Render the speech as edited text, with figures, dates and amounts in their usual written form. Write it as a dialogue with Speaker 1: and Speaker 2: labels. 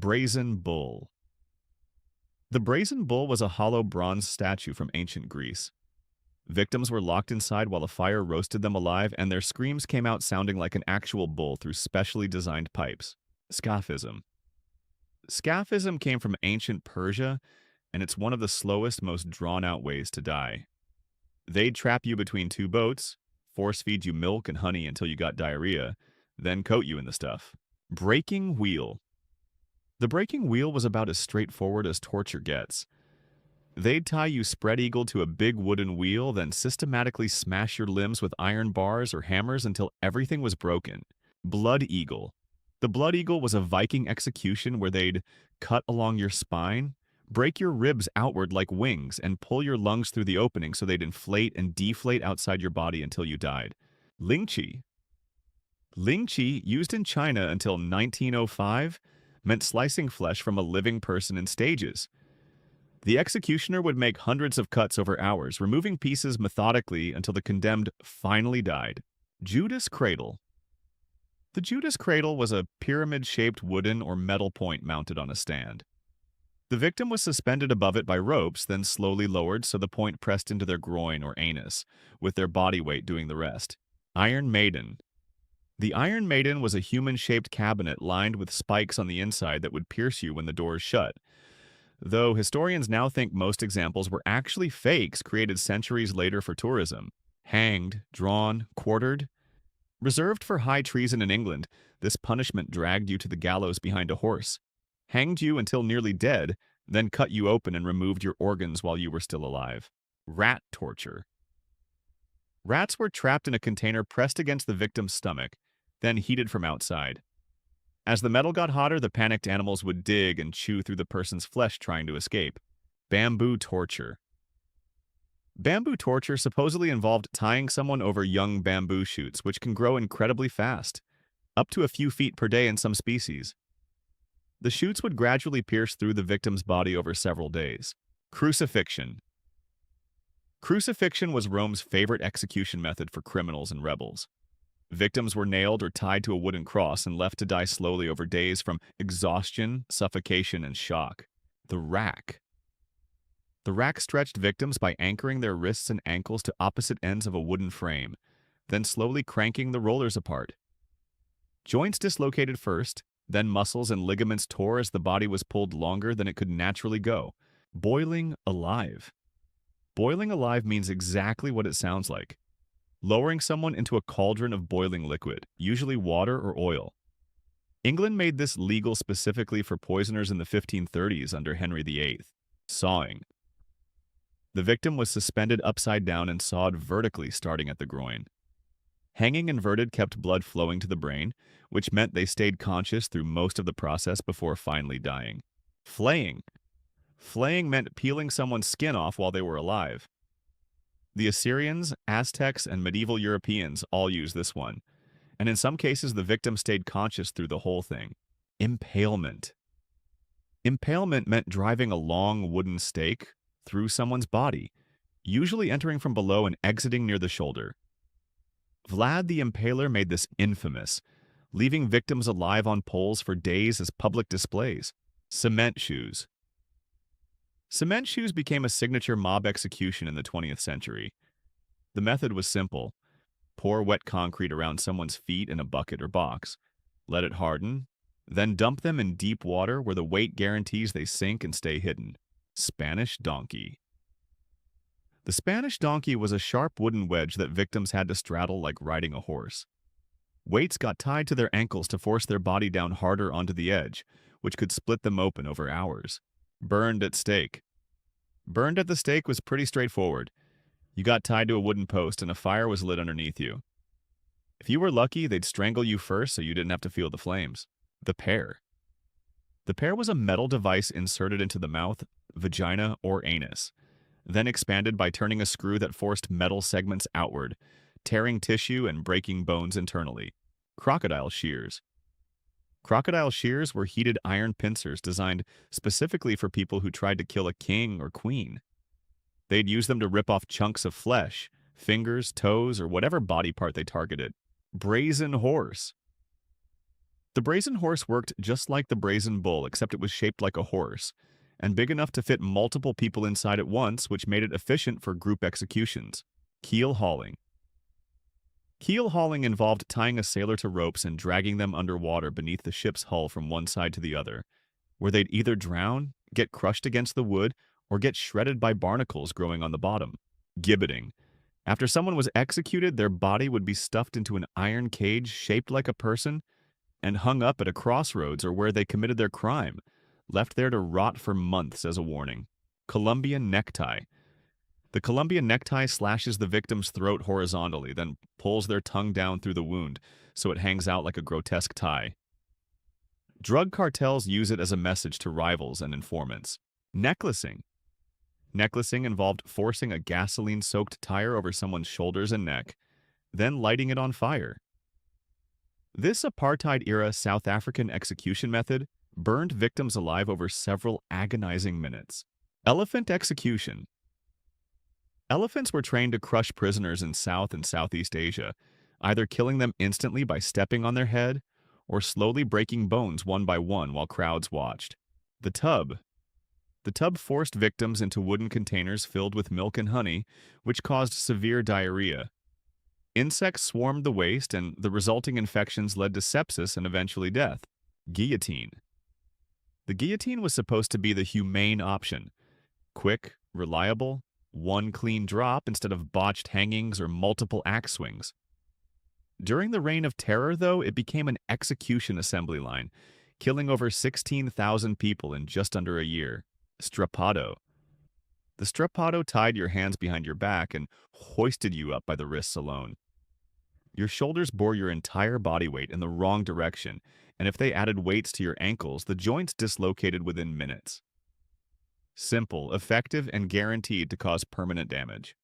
Speaker 1: Brazen Bull. The Brazen Bull was a hollow bronze statue from ancient Greece. Victims were locked inside while a fire roasted them alive, and their screams came out sounding like an actual bull through specially designed pipes. Scaphism. Scaphism came from ancient Persia, and it's one of the slowest, most drawn-out ways to die. They'd trap you between two boats, force feed you milk and honey until you got diarrhea, then coat you in the stuff. Breaking Wheel. The breaking wheel was about as straightforward as torture gets. They'd tie you spread eagle to a big wooden wheel, then systematically smash your limbs with iron bars or hammers until everything was broken. Blood Eagle. The Blood Eagle was a Viking execution where they'd cut along your spine, break your ribs outward like wings, and pull your lungs through the opening so they'd inflate and deflate outside your body until you died. Lingqi. Lingqi, used in China until 1905, meant slicing flesh from a living person in stages. The executioner would make hundreds of cuts over hours, removing pieces methodically until the condemned finally died. Judas Cradle. The Judas Cradle was a pyramid-shaped wooden or metal point mounted on a stand. The victim was suspended above it by ropes, then slowly lowered so the point pressed into their groin or anus, with their body weight doing the rest. Iron Maiden. The Iron Maiden was a human-shaped cabinet lined with spikes on the inside that would pierce you when the doors shut. Though historians now think most examples were actually fakes created centuries later for tourism. Hanged, drawn, quartered. Reserved for high treason in England, this punishment dragged you to the gallows behind a horse, hanged you until nearly dead, then cut you open and removed your organs while you were still alive. Rat torture. Rats were trapped in a container pressed against the victim's stomach, then heated from outside. As the metal got hotter, the panicked animals would dig and chew through the person's flesh trying to escape. Bamboo torture. Bamboo torture supposedly involved tying someone over young bamboo shoots, which can grow incredibly fast, up to a few feet per day in some species. The shoots would gradually pierce through the victim's body over several days. Crucifixion. Crucifixion was Rome's favorite execution method for criminals and rebels. Victims were nailed or tied to a wooden cross and left to die slowly over days from exhaustion, suffocation, and shock. The rack. The rack stretched victims by anchoring their wrists and ankles to opposite ends of a wooden frame, then slowly cranking the rollers apart. Joints dislocated first, then muscles and ligaments tore as the body was pulled longer than it could naturally go. Boiling alive. Boiling alive means exactly what it sounds like. Lowering someone into a cauldron of boiling liquid, usually water or oil. England made this legal specifically for poisoners in the 1530s under Henry VIII. Sawing. The victim was suspended upside down and sawed vertically starting at the groin. Hanging inverted kept blood flowing to the brain, which meant they stayed conscious through most of the process before finally dying. Flaying. Flaying meant peeling someone's skin off while they were alive. The Assyrians, Aztecs, and medieval Europeans all used this one, and in some cases the victim stayed conscious through the whole thing. Impalement. Impalement meant driving a long wooden stake through someone's body, usually entering from below and exiting near the shoulder. Vlad the Impaler made this infamous, leaving victims alive on poles for days as public displays. Cement shoes. Cement shoes became a signature mob execution in the 20th century. The method was simple. Pour wet concrete around someone's feet in a bucket or box. Let it harden, then dump them in deep water where the weight guarantees they sink and stay hidden. Spanish donkey. The Spanish donkey was a sharp wooden wedge that victims had to straddle like riding a horse. Weights got tied to their ankles to force their body down harder onto the edge, which could split them open over hours. Burned at stake. Burned at the stake was pretty straightforward. You got tied to a wooden post and a fire was lit underneath you. If you were lucky, they'd strangle you first so you didn't have to feel the flames. The pear. The pear was a metal device inserted into the mouth, vagina, or anus, then expanded by turning a screw that forced metal segments outward, tearing tissue and breaking bones internally. Crocodile shears. Crocodile shears were heated iron pincers designed specifically for people who tried to kill a king or queen. They'd use them to rip off chunks of flesh, fingers, toes, or whatever body part they targeted. Brazen horse. The brazen horse worked just like the brazen bull, except it was shaped like a horse, and big enough to fit multiple people inside at once, which made it efficient for group executions. Keel hauling. Keel hauling involved tying a sailor to ropes and dragging them underwater beneath the ship's hull from one side to the other, where they'd either drown, get crushed against the wood, or get shredded by barnacles growing on the bottom. Gibbeting. After someone was executed, their body would be stuffed into an iron cage shaped like a person and hung up at a crossroads or where they committed their crime, left there to rot for months as a warning. Colombian necktie. The Colombian necktie slashes the victim's throat horizontally, then pulls their tongue down through the wound so it hangs out like a grotesque tie. Drug cartels use it as a message to rivals and informants. Necklacing. Necklacing involved forcing a gasoline-soaked tire over someone's shoulders and neck, then lighting it on fire. This apartheid-era South African execution method burned victims alive over several agonizing minutes. Elephant execution. Elephants were trained to crush prisoners in South and Southeast Asia, either killing them instantly by stepping on their head or slowly breaking bones one by one while crowds watched. The tub. The tub forced victims into wooden containers filled with milk and honey, which caused severe diarrhea. Insects swarmed the waste, and the resulting infections led to sepsis and eventually death. Guillotine. The guillotine was supposed to be the humane option. Quick, reliable, one clean drop instead of botched hangings or multiple axe swings. During the Reign of Terror, though, it became an execution assembly line, killing over 16,000 people in just under a year. Strappado. The strappado tied your hands behind your back and hoisted you up by the wrists alone. Your shoulders bore your entire body weight in the wrong direction, and if they added weights to your ankles, the joints dislocated within minutes. Simple, effective, and guaranteed to cause permanent damage.